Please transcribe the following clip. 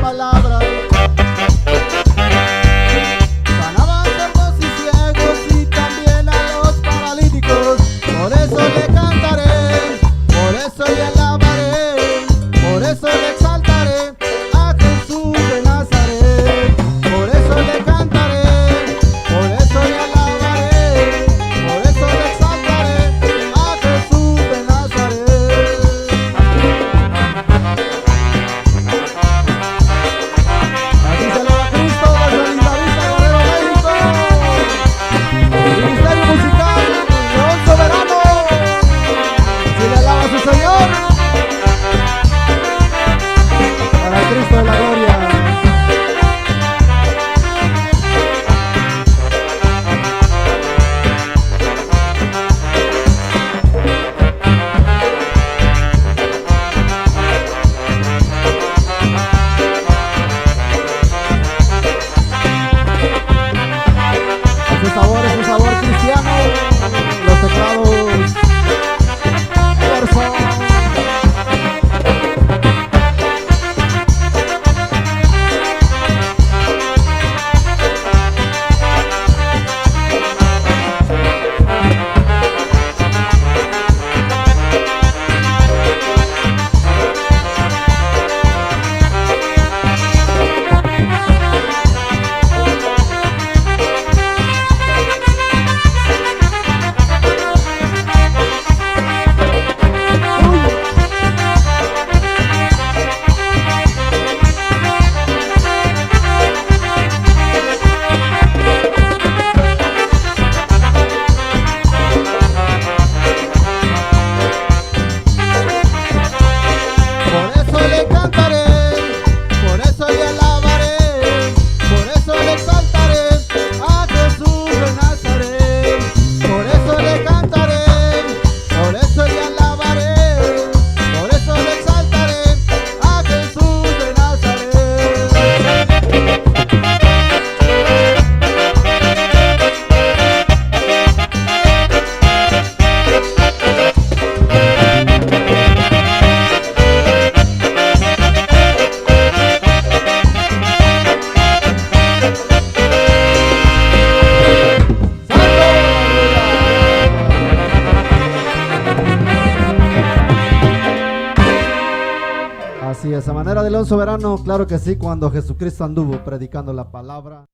palabra. Sanaba a sordos y ciegos y también a los paralíticos. Por eso le cantaré, por eso le alabaré, por eso le exaltaré a Jesús de Nazaret. Por eso le cantaré, por eso le alabaré, por eso le exaltaré a Jesús de Nazaret. Así se alaba a Cristo desde Lindavista, Guerrero, México. Ministerio musical León Soberano. Si le alaba a su Señor, para el Cristo de la gloria. Es un sabor cristiano, los teclados verso. Por eso le cantaré, por eso le alabaré, por eso le exaltaré a Jesús de Nazaret. Por eso le cantaré, por eso le alabaré, por eso le exaltaré a Jesús de Nazaret. Así es, a manera de León Soberano, claro que sí, cuando Jesucristo anduvo predicando la palabra.